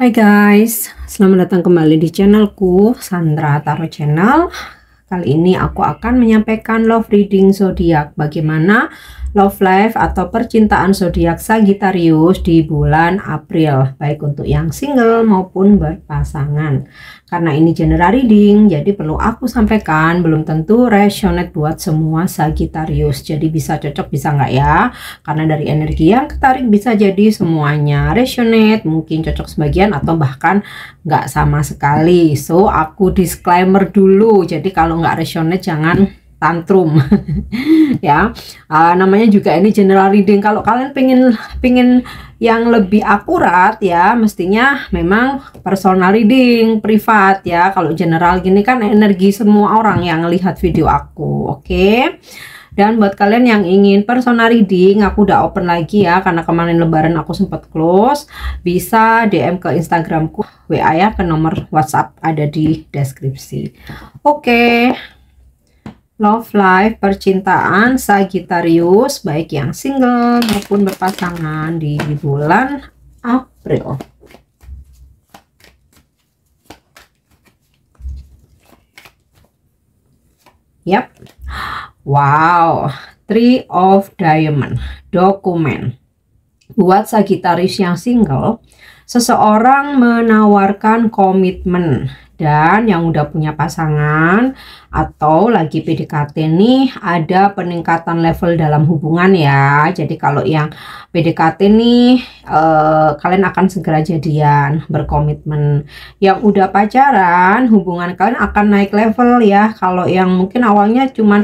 Hai guys, selamat datang kembali di channelku Sandra Tarot Channel. Kali ini aku akan menyampaikan love reading zodiak, bagaimana love life atau percintaan zodiak Sagittarius di bulan April, baik untuk yang single maupun berpasangan. Karena ini general reading, jadi perlu aku sampaikan, belum tentu resonate buat semua Sagittarius. Jadi bisa cocok, bisa nggak ya? Karena dari energi yang ketarik bisa jadi semuanya resonate, mungkin cocok sebagian atau bahkan nggak sama sekali. So aku disclaimer dulu, jadi kalau nggak resonate jangan tantrum. Ya, namanya juga ini general reading. Kalau kalian pengen yang lebih akurat ya, mestinya memang personal reading privat ya. Kalau general gini kan energi semua orang yang lihat video aku. Oke. Dan buat kalian yang ingin personal reading, aku udah open lagi ya, karena kemarin lebaran aku sempat close. Bisa DM ke Instagramku, WA ya, ke nomor WhatsApp ada di deskripsi. Oke. Love life percintaan Sagittarius, baik yang single maupun berpasangan di bulan April. Yap. Wow, Three of Diamond, dokumen. Buat Sagittarius yang single, seseorang menawarkan komitmen. Dan yang udah punya pasangan atau lagi PDKT nih, ada peningkatan level dalam hubungan ya. Jadi kalau yang PDKT nih, kalian akan segera jadian, berkomitmen. Yang udah pacaran, hubungan kalian akan naik level ya. Kalau yang mungkin awalnya cuman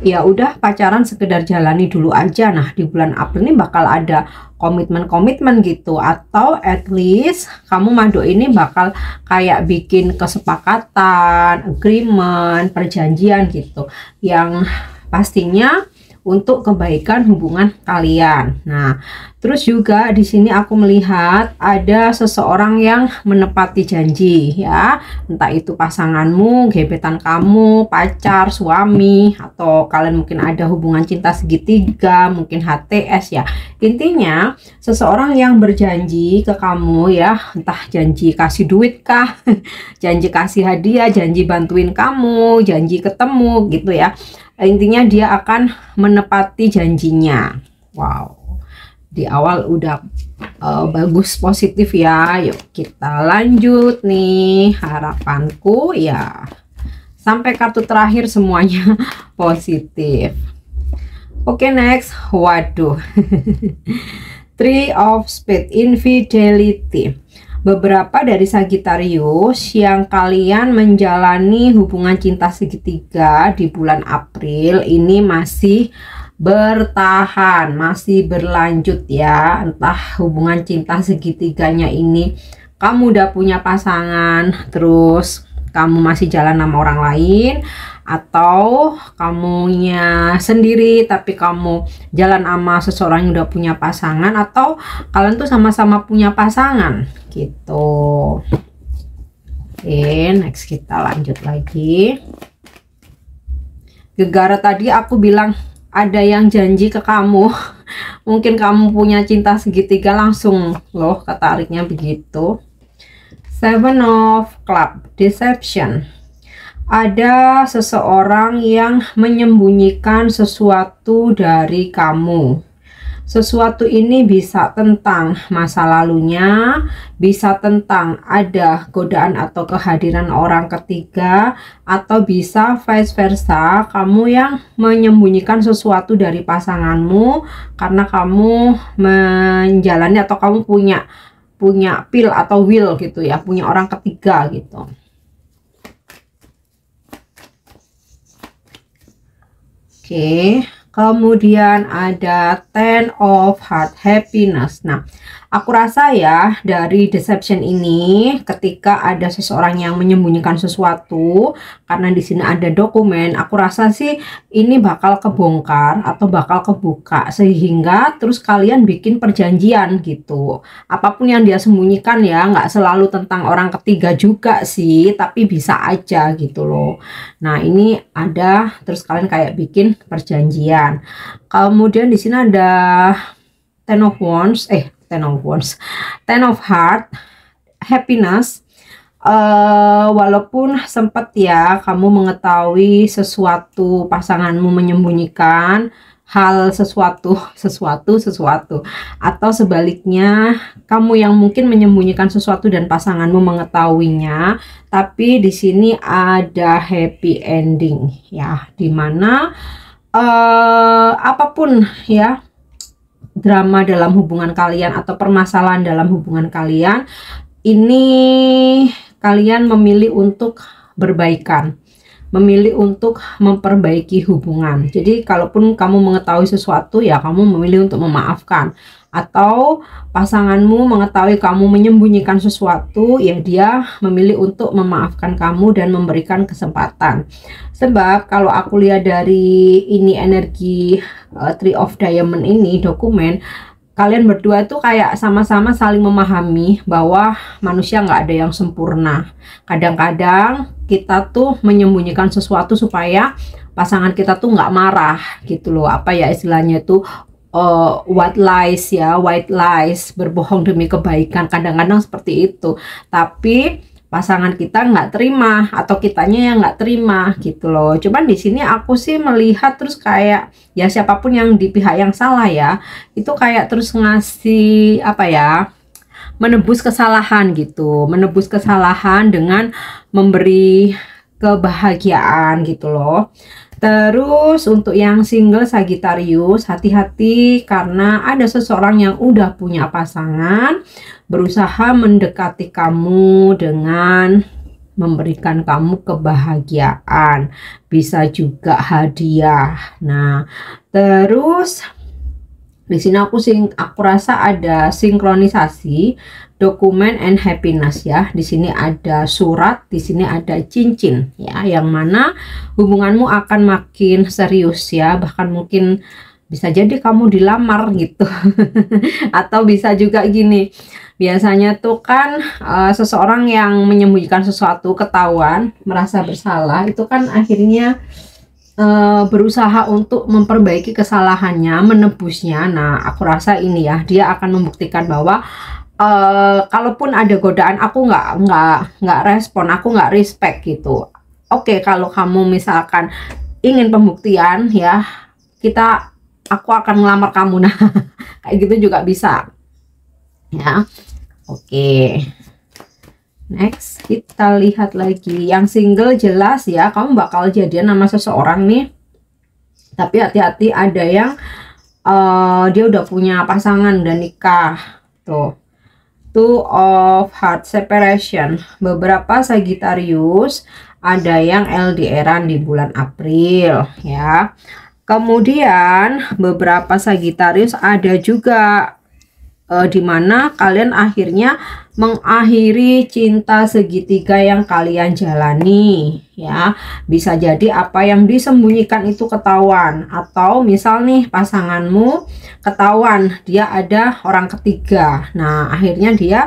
ya udah pacaran sekedar jalani dulu aja, nah di bulan April ini bakal ada komitmen-komitmen gitu, atau at least kamu madu ini bakal kayak bikin kesepakatan, agreement, perjanjian gitu yang pastinya untuk kebaikan hubungan kalian. Nah, terus juga di sini aku melihat ada seseorang yang menepati janji ya. Entah itu pasanganmu, gebetan kamu, pacar, suami, atau kalian mungkin ada hubungan cinta segitiga, mungkin HTS ya. Intinya seseorang yang berjanji ke kamu ya, entah janji kasih duit kah, janji kasih hadiah, janji bantuin kamu, janji ketemu gitu ya. Intinya dia akan menepati janjinya. Wow, di awal udah bagus, positif ya. Yuk kita lanjut nih. Harapanku ya sampai kartu terakhir semuanya positif. Oke, next. Waduh. Three of Spades, infidelity. Beberapa dari Sagittarius yang kalian menjalani hubungan cinta segitiga di bulan April ini masih bertahan, masih berlanjut ya. Entah hubungan cinta segitiganya ini kamu udah punya pasangan, terus kamu masih jalan sama orang lain, atau kamunya sendiri tapi kamu jalan sama seseorang yang udah punya pasangan, atau kalian tuh sama-sama punya pasangan gitu. Oke, next kita lanjut lagi. Gegara tadi aku bilang ada yang janji ke kamu. Mungkin kamu punya cinta segitiga, langsung loh ketariknya begitu. Seven of Club, deception. Ada seseorang yang menyembunyikan sesuatu dari kamu. Sesuatu ini bisa tentang masa lalunya, bisa tentang ada godaan atau kehadiran orang ketiga, atau bisa vice versa, kamu yang menyembunyikan sesuatu dari pasanganmu karena kamu menjalani atau kamu punya pil atau will gitu ya, punya orang ketiga gitu. Oke, kemudian ada Ten of Heart, happiness. Nah, aku rasa ya dari deception ini, ketika ada seseorang yang menyembunyikan sesuatu, karena di sini ada dokumen, aku rasa sih ini bakal kebongkar atau bakal kebuka, sehingga terus kalian bikin perjanjian gitu. Apapun yang dia sembunyikan ya, nggak selalu tentang orang ketiga juga sih, tapi bisa aja gitu loh. Nah, ini ada, terus kalian kayak bikin perjanjian. Kemudian di sini ada Ten of Wands, Ten of Heart, happiness. Walaupun sempat ya kamu mengetahui sesuatu, pasanganmu menyembunyikan hal sesuatu, atau sebaliknya kamu yang mungkin menyembunyikan sesuatu dan pasanganmu mengetahuinya, tapi di sini ada happy ending ya, dimana apapun ya drama dalam hubungan kalian atau permasalahan dalam hubungan kalian ini, kalian memilih untuk berbaikan, memilih untuk memperbaiki hubungan. Jadi kalaupun kamu mengetahui sesuatu ya kamu memilih untuk memaafkan, atau pasanganmu mengetahui kamu menyembunyikan sesuatu ya dia memilih untuk memaafkan kamu dan memberikan kesempatan. Sebab kalau aku lihat dari ini energi Three of Diamond ini dokumen, kalian berdua itu kayak sama-sama saling memahami bahwa manusia nggak ada yang sempurna. Kadang-kadang kita tuh menyembunyikan sesuatu supaya pasangan kita tuh nggak marah gitu loh. Apa ya istilahnya itu white lies ya, white lies, berbohong demi kebaikan. Kadang-kadang seperti itu. Tapi pasangan kita nggak terima atau kitanya yang nggak terima gitu loh. Cuman di sini aku sih melihat terus kayak ya siapapun yang di pihak yang salah ya itu kayak terus ngasih apa ya, menebus kesalahan gitu, menebus kesalahan dengan memberi kebahagiaan gitu loh. Terus untuk yang single Sagittarius, hati-hati karena ada seseorang yang udah punya pasangan berusaha mendekati kamu dengan memberikan kamu kebahagiaan, bisa juga hadiah. Nah, terus di sini aku rasa ada sinkronisasi dokumen and happiness ya. Di sini ada surat, di sini ada cincin ya, yang mana hubunganmu akan makin serius ya, bahkan mungkin bisa jadi kamu dilamar gitu. Atau bisa juga gini, biasanya tuh kan seseorang yang menyembunyikan sesuatu ketahuan, merasa bersalah, itu kan akhirnya berusaha untuk memperbaiki kesalahannya, menebusnya. Nah, aku rasa ini ya, dia akan membuktikan bahwa kalaupun ada godaan, aku nggak respon, aku nggak respect gitu. Oke, kalau kamu misalkan ingin pembuktian ya, aku akan ngelamar kamu. Nah, kayak gitu juga bisa ya. Oke. Next, kita lihat lagi yang single. Jelas ya, kamu bakal jadian sama seseorang nih. Tapi hati-hati, ada yang dia udah punya pasangan dan nikah. Tuh, Two of Hearts separation. Beberapa Sagittarius ada yang LDRan di bulan April ya. Kemudian beberapa Sagittarius ada juga dimana kalian akhirnya mengakhiri cinta segitiga yang kalian jalani ya. Bisa jadi apa yang disembunyikan itu ketahuan, atau misal nih pasanganmu ketahuan dia ada orang ketiga. Nah, akhirnya dia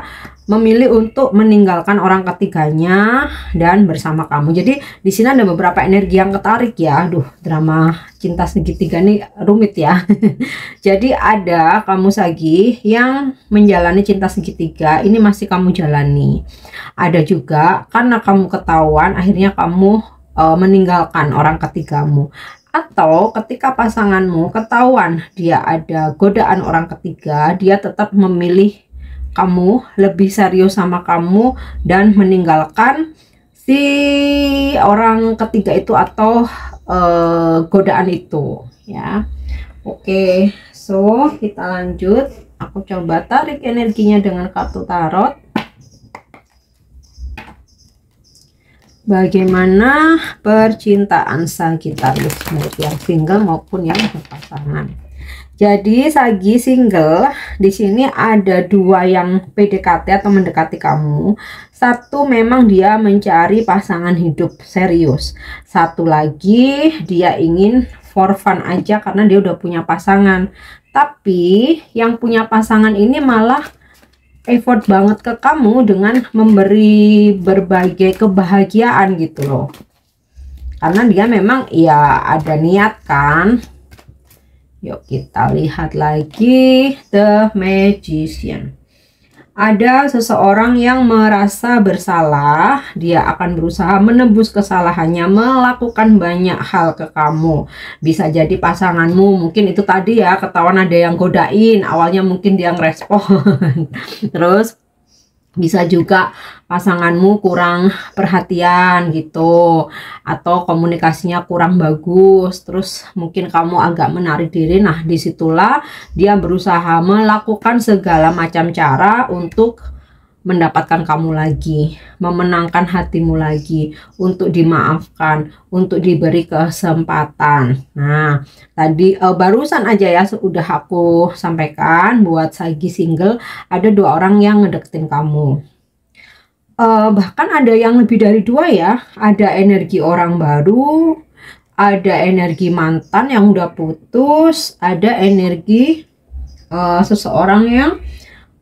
memilih untuk meninggalkan orang ketiganya dan bersama kamu. Jadi di sini ada beberapa energi yang ketarik ya. Aduh, drama cinta segitiga nih rumit ya. Jadi ada kamu Sagi yang menjalani cinta segitiga, ini masih kamu jalani. Ada juga karena kamu ketahuan akhirnya kamu meninggalkan orang ketigamu. Atau ketika pasanganmu ketahuan dia ada godaan orang ketiga, dia tetap memilih kamu, lebih serius sama kamu dan meninggalkan si orang ketiga itu atau godaan itu ya. Oke, so kita lanjut. Aku coba tarik energinya dengan kartu tarot. Bagaimana percintaan Sagittarius menurut yang single maupun yang berpasangan. Jadi Sagi single, di sini ada dua yang PDKT atau mendekati kamu. Satu memang dia mencari pasangan hidup serius. Satu lagi dia ingin for fun aja karena dia udah punya pasangan. Tapi yang punya pasangan ini malah effort banget ke kamu dengan memberi berbagai kebahagiaan gitu loh. Karena dia memang ya ada niat kan. Yuk kita lihat lagi The Magician. Ada seseorang yang merasa bersalah, dia akan berusaha menebus kesalahannya, melakukan banyak hal ke kamu. Bisa jadi pasanganmu, mungkin itu tadi ya, ketahuan ada yang godain, awalnya mungkin dia ngerespon. Terus bisa juga pasanganmu kurang perhatian gitu, atau komunikasinya kurang bagus, terus mungkin kamu agak menarik diri. Nah, disitulah dia berusaha melakukan segala macam cara untuk mendapatkan kamu lagi, memenangkan hatimu lagi, untuk dimaafkan, untuk diberi kesempatan. Nah, tadi barusan aja ya sudah aku sampaikan buat Sagi single, ada 2 orang yang ngedeketin kamu. Bahkan ada yang lebih dari 2 ya, ada energi orang baru, ada energi mantan yang udah putus, ada energi seseorang yang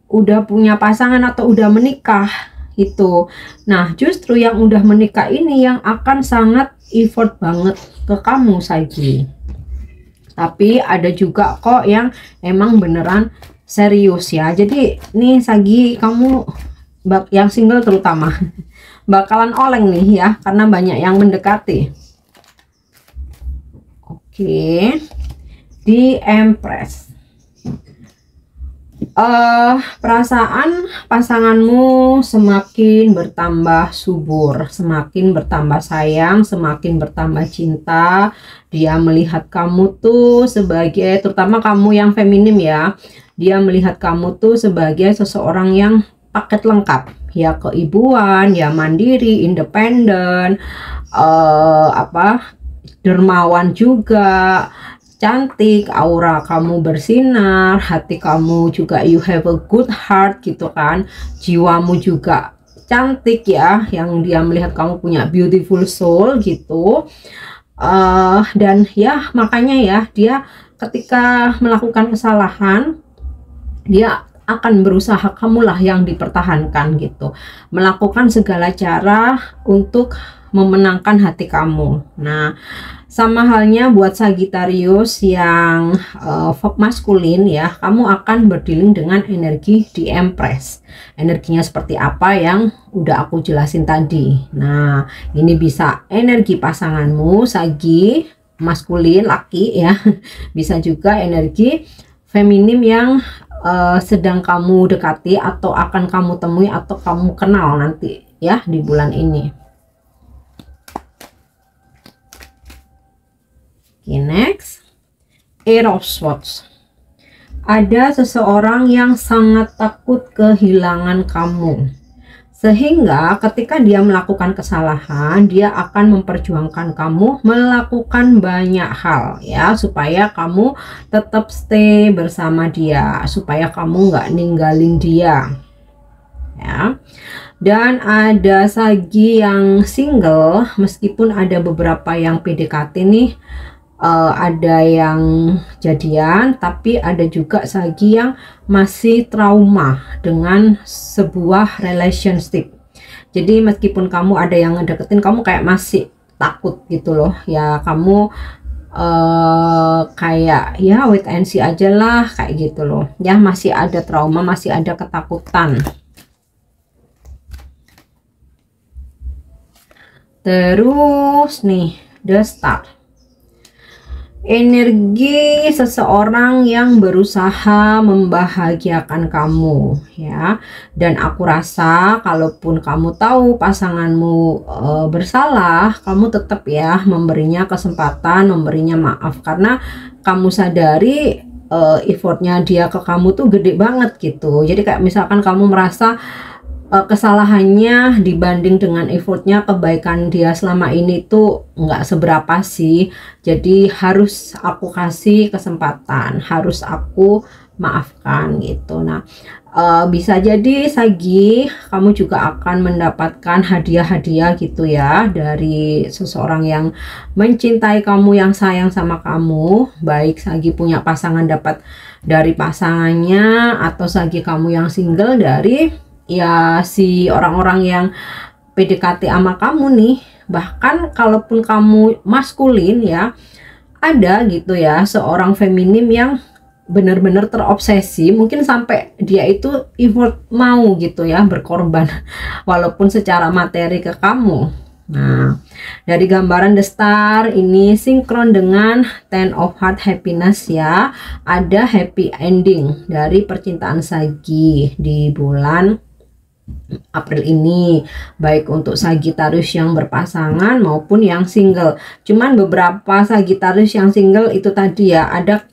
udah punya pasangan atau udah menikah itu. Nah, justru yang udah menikah ini yang akan sangat effort banget ke kamu Sagi. Tapi ada juga kok yang emang beneran serius ya. Jadi nih Sagi, kamu yang single terutama bakalan oleng nih ya, karena banyak yang mendekati. Oke, di Empress. Perasaan pasanganmu semakin bertambah subur, semakin bertambah sayang, semakin bertambah cinta. Dia melihat kamu tuh sebagai, terutama kamu yang feminim ya, dia melihat kamu tuh sebagai seseorang yang paket lengkap ya, keibuan ya, mandiri, independen, dermawan juga, cantik, aura kamu bersinar, hati kamu juga, you have a good heart gitu kan, jiwamu juga cantik ya, yang dia melihat kamu punya beautiful soul gitu. Dan ya makanya ya, dia ketika melakukan kesalahan, dia akan berusaha kamulah yang dipertahankan gitu, melakukan segala cara untuk memenangkan hati kamu. Nah, sama halnya buat Sagittarius yang maskulin ya, kamu akan berdealing dengan energi di Empress. Energinya seperti apa yang udah aku jelasin tadi. Nah, ini bisa energi pasanganmu Sagi maskulin laki ya, bisa juga energi feminim yang sedang kamu dekati atau akan kamu temui atau kamu kenal nanti ya di bulan ini. Okay, next, Eight of Swords. Ada seseorang yang sangat takut kehilangan kamu, sehingga ketika dia melakukan kesalahan, dia akan memperjuangkan kamu melakukan banyak hal ya, supaya kamu tetap stay bersama dia, supaya kamu nggak ninggalin dia ya. Dan ada Sagi yang single, meskipun ada beberapa yang PDKT nih, ada yang jadian, tapi ada juga Sagi yang masih trauma dengan sebuah relationship. Jadi meskipun kamu ada yang ngedeketin, kamu kayak masih takut gitu loh ya, kamu kayak ya wait and see aja lah kayak gitu loh ya, masih ada trauma, masih ada ketakutan. Terus nih, The Star. Energi seseorang yang berusaha membahagiakan kamu ya, dan aku rasa kalaupun kamu tahu pasanganmu bersalah, kamu tetap ya memberinya kesempatan, memberinya maaf, karena kamu sadari effortnya dia ke kamu tuh gede banget gitu. Jadi kayak misalkan kamu merasa kesalahannya dibanding dengan effortnya, kebaikan dia selama ini tuh nggak seberapa sih, jadi harus aku kasih kesempatan, harus aku maafkan gitu. Nah, bisa jadi Sagi, kamu juga akan mendapatkan hadiah-hadiah gitu ya dari seseorang yang mencintai kamu, yang sayang sama kamu, baik Sagi punya pasangan dapat dari pasangannya, atau Sagi kamu yang single dari ya si orang-orang yang PDKT sama kamu nih. Bahkan kalaupun kamu maskulin ya, ada gitu ya seorang feminim yang benar-benar terobsesi, mungkin sampai dia itu effort mau gitu ya, berkorban walaupun secara materi ke kamu. Nah, dari gambaran the star ini sinkron dengan ten of heart happiness ya, ada happy ending dari percintaan Sagi di bulan April ini, baik untuk Sagittarius yang berpasangan maupun yang single. Cuman beberapa Sagittarius yang single itu tadi ya, ada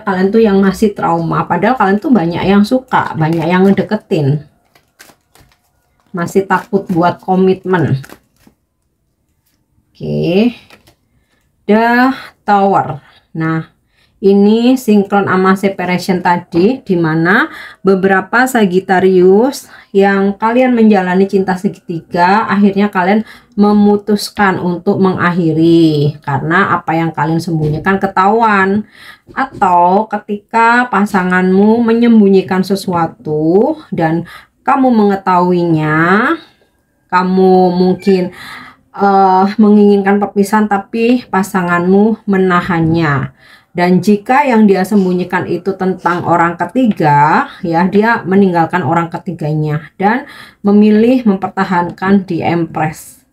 kalian tuh yang masih trauma, padahal kalian tuh banyak yang suka, banyak yang ngedeketin, masih takut buat komitmen. Oke, The Tower. Nah, ini sinkron sama separation tadi, dimana beberapa Sagittarius yang kalian menjalani cinta segitiga, akhirnya kalian memutuskan untuk mengakhiri karena apa yang kalian sembunyikan ketahuan, atau ketika pasanganmu menyembunyikan sesuatu dan kamu mengetahuinya, kamu mungkin menginginkan perpisahan tapi pasanganmu menahannya. Dan jika yang dia sembunyikan itu tentang orang ketiga, ya dia meninggalkan orang ketiganya dan memilih mempertahankan di Empress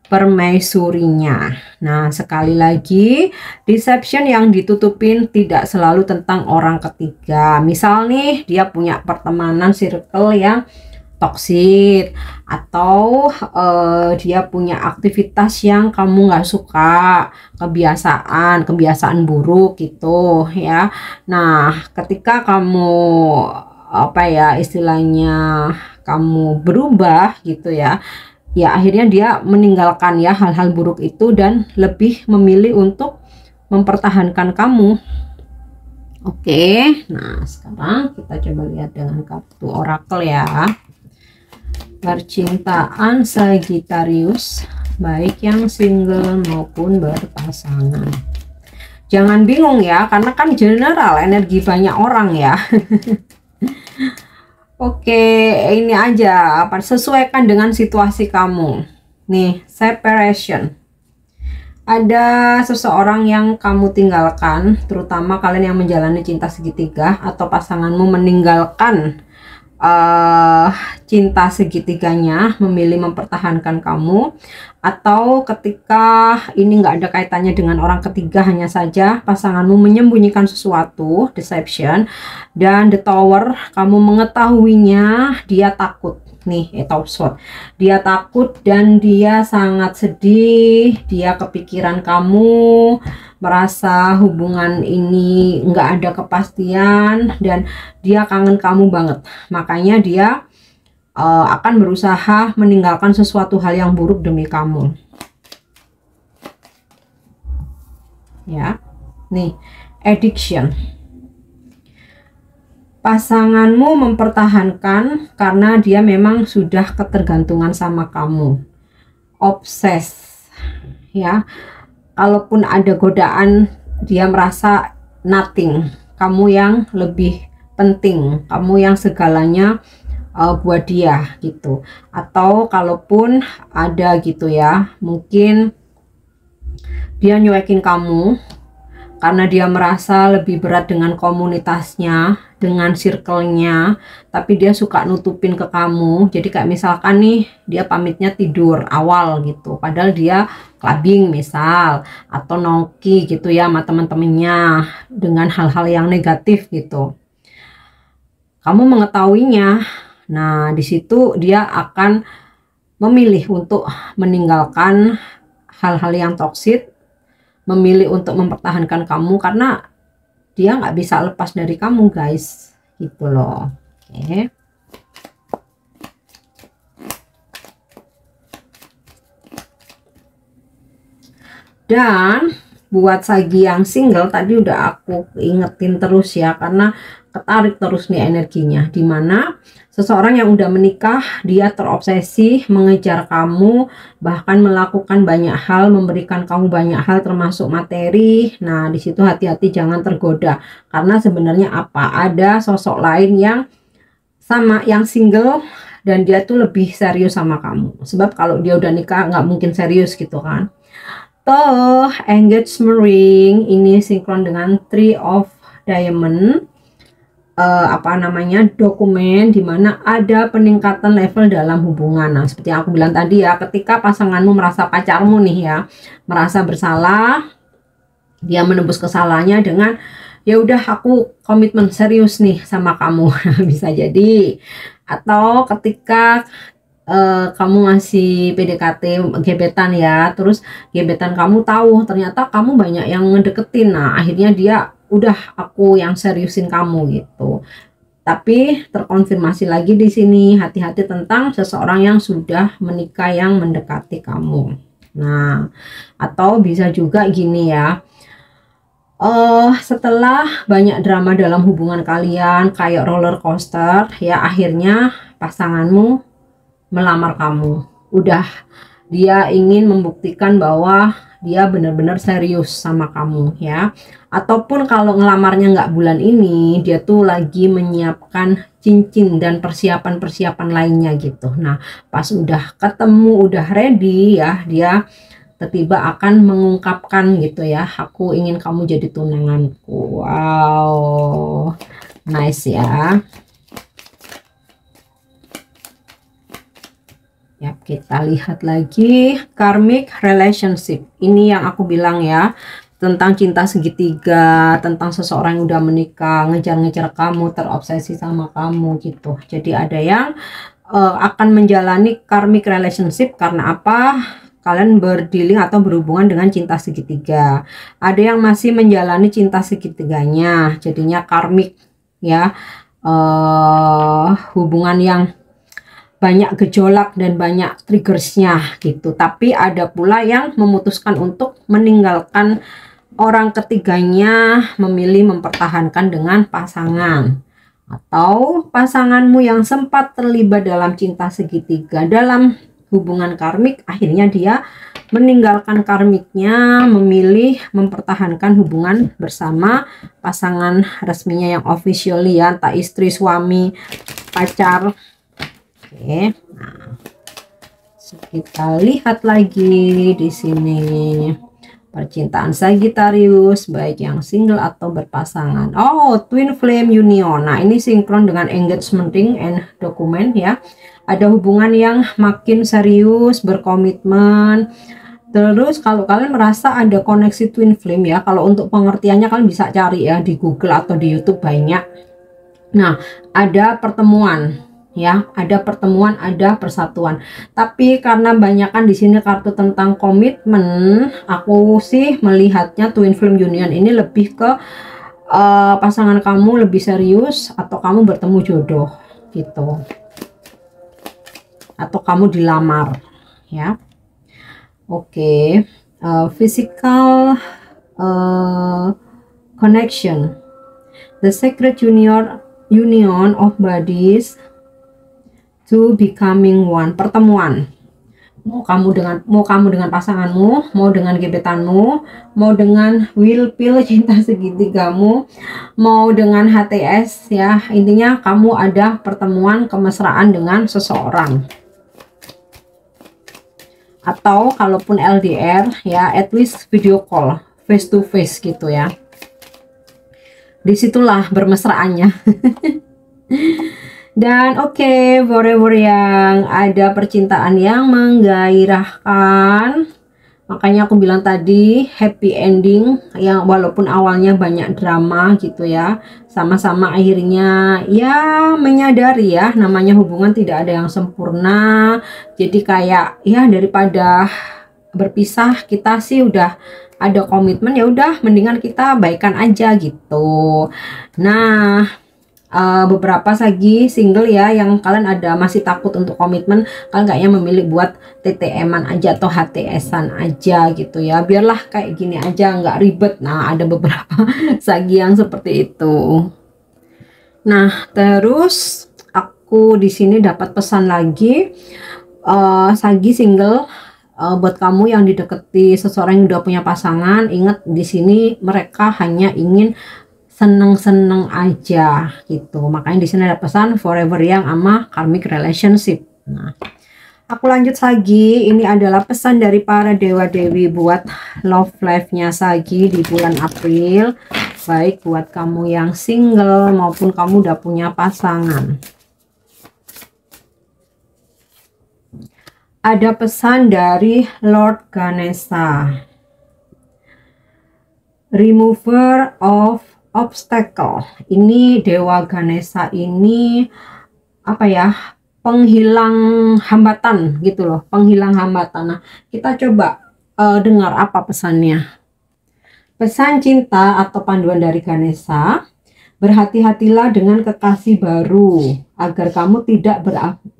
permaisurinya. Nah, sekali lagi, deception yang ditutupin tidak selalu tentang orang ketiga. Misal nih, dia punya pertemanan circle yang toksik, atau dia punya aktivitas yang kamu nggak suka, kebiasaan buruk gitu ya. Nah, ketika kamu apa ya istilahnya, kamu berubah gitu ya, ya akhirnya dia meninggalkan ya hal-hal buruk itu dan lebih memilih untuk mempertahankan kamu. Oke, nah sekarang kita coba lihat dengan kartu oracle ya. Percintaan Sagittarius, baik yang single maupun berpasangan. Jangan bingung ya, karena kan general, energi banyak orang ya. Oke, ini aja, sesuaikan dengan situasi kamu. Nih, separation. Ada seseorang yang kamu tinggalkan, terutama kalian yang menjalani cinta segitiga, atau pasanganmu meninggalkan cinta segitiganya, memilih mempertahankan kamu, atau ketika ini nggak ada kaitannya dengan orang ketiga, hanya saja pasanganmu menyembunyikan sesuatu, deception, dan the tower, kamu mengetahuinya, dia takut nih, top sword, dia takut dan dia sangat sedih, dia kepikiran kamu, merasa hubungan ini nggak ada kepastian dan dia kangen kamu banget. Makanya dia akan berusaha meninggalkan sesuatu hal yang buruk demi kamu. Ya, nih, addiction. Pasanganmu mempertahankan karena dia memang sudah ketergantungan sama kamu, obses ya. Kalaupun ada godaan, dia merasa nothing, kamu yang lebih penting, kamu yang segalanya buat dia gitu. Atau kalaupun ada gitu ya, mungkin dia nyuekin kamu karena dia merasa lebih berat dengan komunitasnya, dengan circle-nya, tapi dia suka nutupin ke kamu. Jadi kayak misalkan nih, dia pamitnya tidur awal gitu, padahal dia clubbing misal, atau nongki gitu ya sama teman-temannya dengan hal-hal yang negatif gitu. Kamu mengetahuinya, nah di situ dia akan memilih untuk meninggalkan hal-hal yang toksik, memilih untuk mempertahankan kamu karena dia nggak bisa lepas dari kamu guys, gitu loh. Oke. Dan buat Sagi yang single tadi udah aku ingetin terus ya, karena ketarik terus nih energinya, dimana seseorang yang udah menikah dia terobsesi mengejar kamu, bahkan melakukan banyak hal, memberikan kamu banyak hal termasuk materi. Nah disitu hati-hati, jangan tergoda, karena sebenarnya apa, ada sosok lain yang sama, yang single, dan dia tuh lebih serius sama kamu. Sebab kalau dia udah nikah nggak mungkin serius gitu kan. Tuh, engagement ring ini sinkron dengan Three of Diamond. apa namanya, dokumen di mana ada peningkatan level dalam hubungan. Nah, seperti yang aku bilang tadi ya, ketika pasanganmu merasa, pacarmu nih ya, merasa bersalah, dia menebus kesalahannya dengan ya udah aku komitmen serius nih sama kamu. Bisa jadi. Atau ketika kamu masih PDKT, gebetan ya, terus gebetan kamu tahu ternyata kamu banyak yang ngedeketin. Nah, akhirnya dia udah aku yang seriusin kamu gitu. Tapi terkonfirmasi lagi di sini, hati-hati tentang seseorang yang sudah menikah yang mendekati kamu. Nah, atau bisa juga gini ya. Setelah banyak drama dalam hubungan kalian kayak roller coaster ya, akhirnya pasanganmu melamar kamu. Udah, dia ingin membuktikan bahwa dia benar-benar serius sama kamu ya. Ataupun kalau ngelamarnya nggak bulan ini, dia tuh lagi menyiapkan cincin dan persiapan-persiapan lainnya gitu. Nah, pas udah ketemu, udah ready ya, dia tiba-tiba akan mengungkapkan gitu ya, aku ingin kamu jadi tunanganku. Wow, nice ya. Ya, kita lihat lagi karmic relationship. Ini yang aku bilang ya, tentang cinta segitiga, tentang seseorang yang udah menikah, ngejar-ngejar kamu, terobsesi sama kamu gitu. Jadi ada yang akan menjalani karmic relationship karena apa? Kalian berdealing atau berhubungan dengan cinta segitiga. Ada yang masih menjalani cinta segitiganya, jadinya karmic ya. Hubungan yang banyak gejolak dan banyak triggersnya gitu. Tapi ada pula yang memutuskan untuk meninggalkan orang ketiganya, memilih mempertahankan dengan pasangan. Atau pasanganmu yang sempat terlibat dalam cinta segitiga, dalam hubungan karmik, akhirnya dia meninggalkan karmiknya, memilih mempertahankan hubungan bersama pasangan resminya yang officially ya, entah istri, suami, pacar. Oke, nah, kita lihat lagi di sini percintaan Sagittarius, baik yang single atau berpasangan. Oh, twin flame union. Nah, ini sinkron dengan engagement ring and dokumen ya. Ada hubungan yang makin serius, berkomitmen. Terus kalau kalian merasa ada koneksi twin flame ya, kalau untuk pengertiannya kalian bisa cari ya di Google atau di YouTube banyak. Nah, ada pertemuan. Ya, ada pertemuan, ada persatuan. Tapi karena banyakkan di sini kartu tentang komitmen, aku sih melihatnya twin flame union ini lebih ke pasangan kamu lebih serius atau kamu bertemu jodoh gitu. Atau kamu dilamar ya. Oke, physical connection. The sacred union of bodies to becoming one. Pertemuan, mau kamu dengan pasanganmu, mau dengan gebetanmu, mau dengan will pill cinta segitigamu, mau dengan HTS ya, intinya kamu ada pertemuan kemesraan dengan seseorang. Atau kalaupun LDR ya, at least video call, face to face gitu ya, disitulah bermesraannya. Dan oke, forever yang ada percintaan yang menggairahkan. Makanya aku bilang tadi happy ending, yang walaupun awalnya banyak drama gitu ya, sama-sama akhirnya ya menyadari ya, namanya hubungan tidak ada yang sempurna. Jadi kayak ya daripada berpisah, kita sih udah ada komitmen, ya udah mendingan kita baikan aja gitu. Nah, beberapa lagi single ya yang kalian ada masih takut untuk komitmen, kalian kayaknya memilih buat TTM-an aja atau HTS-an aja gitu ya, biarlah kayak gini aja nggak ribet. Nah, ada beberapa sagi yang seperti itu. Nah, terus aku di sini dapat pesan lagi, sagi single, buat kamu yang dideketi seseorang yang udah punya pasangan, ingat di sini mereka hanya ingin seneng-seneng aja gitu. Makanya di sini ada pesan forever yang sama karmic relationship. Nah, Aku lanjut Sagi. Ini adalah pesan dari para dewa-dewi buat love life-nya Sagi di bulan April. Baik buat kamu yang single maupun kamu udah punya pasangan. Ada pesan dari Lord Ganesha. Remover of obstacle. Ini Dewa Ganesha ini apa ya? Penghilang hambatan gitu loh, penghilang hambatan. Nah, kita coba dengar apa pesannya. Pesan cinta atau panduan dari Ganesha, berhati-hatilah dengan kekasih baru agar kamu tidak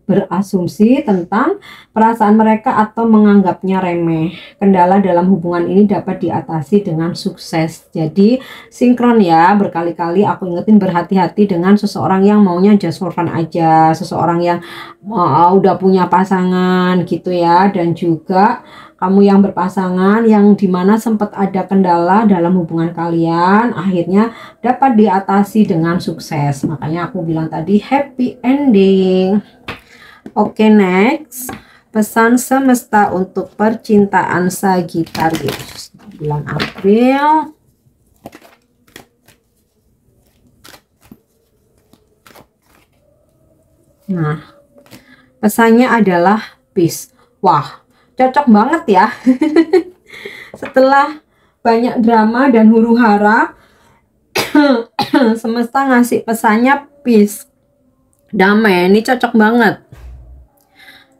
berasumsi tentang perasaan mereka atau menganggapnya remeh. Kendala dalam hubungan ini dapat diatasi dengan sukses. Jadi sinkron ya, berkali-kali aku ingetin berhati-hati dengan seseorang yang maunya just for fun aja, seseorang yang udah punya pasangan gitu ya, dan juga kamu yang berpasangan yang dimana sempat ada kendala dalam hubungan kalian, akhirnya dapat diatasi dengan sukses. Makanya aku bilang tadi happy ending. Oke, next. Pesan semesta untuk percintaan Sagittarius bulan April. Nah, pesannya adalah peace. Wah, cocok banget ya. Setelah banyak drama dan huru-hara, semesta ngasih pesannya peace, damai. Ini cocok banget.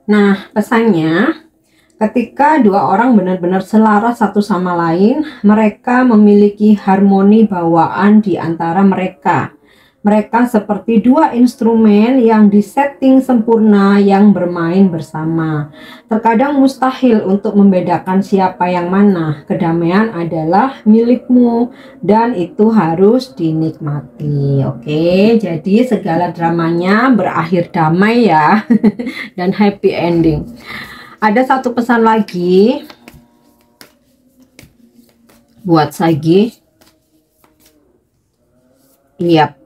Nah, pesannya ketika dua orang benar-benar selaras satu sama lain, mereka memiliki harmoni bawaan di antara mereka. Mereka seperti dua instrumen yang disetting sempurna yang bermain bersama. Terkadang mustahil untuk membedakan siapa yang mana. Kedamaian adalah milikmu dan itu harus dinikmati. Oke, jadi segala dramanya berakhir damai ya. Dan happy ending. Ada satu pesan lagi buat Sagi. Yap.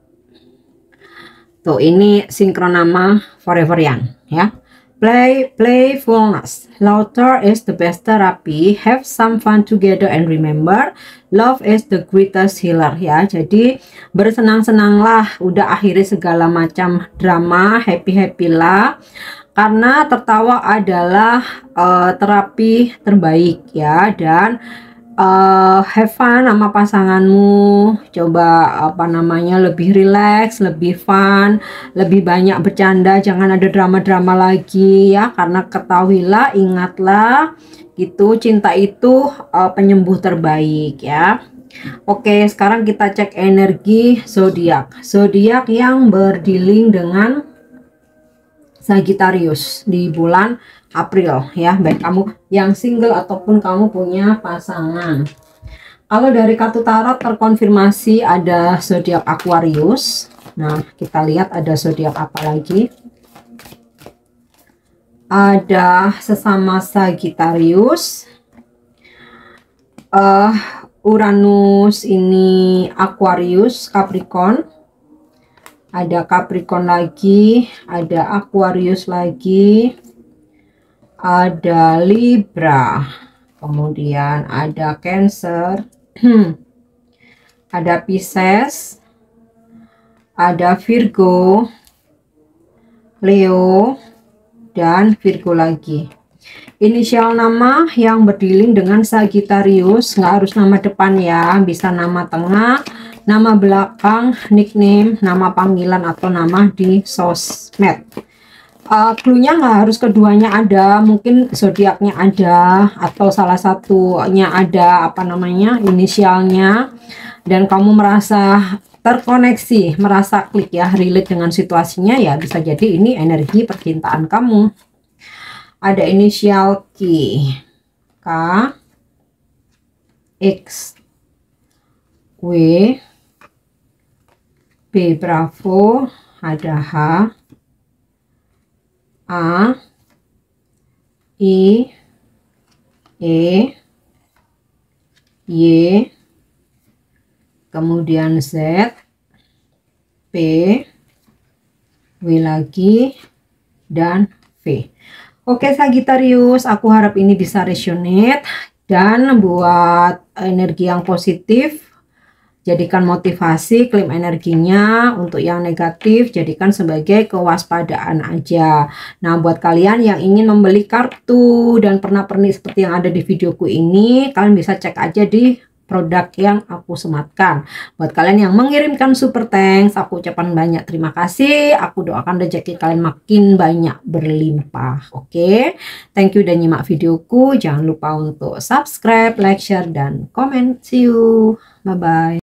Tuh, ini sinkron nama Forever Young ya. Playfulness. Laughter is the best therapy. Have some fun together and remember, love is the greatest healer ya. Jadi bersenang-senanglah, udah akhiri segala macam drama, happy lah. Karena tertawa adalah terapi terbaik ya, dan have fun sama pasanganmu. Coba apa namanya, lebih relax, lebih fun, lebih banyak bercanda, jangan ada drama-drama lagi ya. Karena ketahuilah, ingatlah gitu, cinta itu penyembuh terbaik ya. Oke, sekarang kita cek energi zodiak. Zodiak yang berdealing dengan Sagittarius di bulan April ya, baik kamu yang single ataupun kamu punya pasangan. Kalau dari kartu tarot terkonfirmasi ada zodiak Aquarius. Nah, kita lihat ada zodiak apa lagi. Ada sesama Sagittarius. Uranus ini Aquarius, Capricorn. Ada Capricorn lagi, ada Aquarius lagi, ada Libra, kemudian ada Cancer, ada Pisces, ada Virgo, Leo, dan Virgo lagi. Inisial nama yang berdealing dengan Sagittarius, nggak harus nama depan ya, bisa nama tengah, nama belakang, nickname, nama panggilan, atau nama di sosmed. Cluenya nggak harus keduanya ada, mungkin zodiaknya ada atau salah satunya ada apa namanya inisialnya, dan kamu merasa terkoneksi, merasa klik ya, relate dengan situasinya ya, bisa jadi ini energi percintaan kamu. Ada inisial K, X, W, B Bravo, ada H, A, I, E, Y, kemudian Z, P, W lagi, dan V. Oke Sagittarius, aku harap ini bisa resonate dan buat energi yang positif. Jadikan motivasi, klaim energinya. Untuk yang negatif, jadikan sebagai kewaspadaan aja. Nah, buat kalian yang ingin membeli kartu dan pernak-pernik seperti yang ada di videoku ini, kalian bisa cek aja di produk yang aku sematkan. Buat kalian yang mengirimkan super thanks, aku ucapkan banyak terima kasih. Aku doakan rezeki kalian makin banyak berlimpah. Oke, thank you udah nyimak videoku. Jangan lupa untuk subscribe, like, share, dan komen. See you. Bye-bye.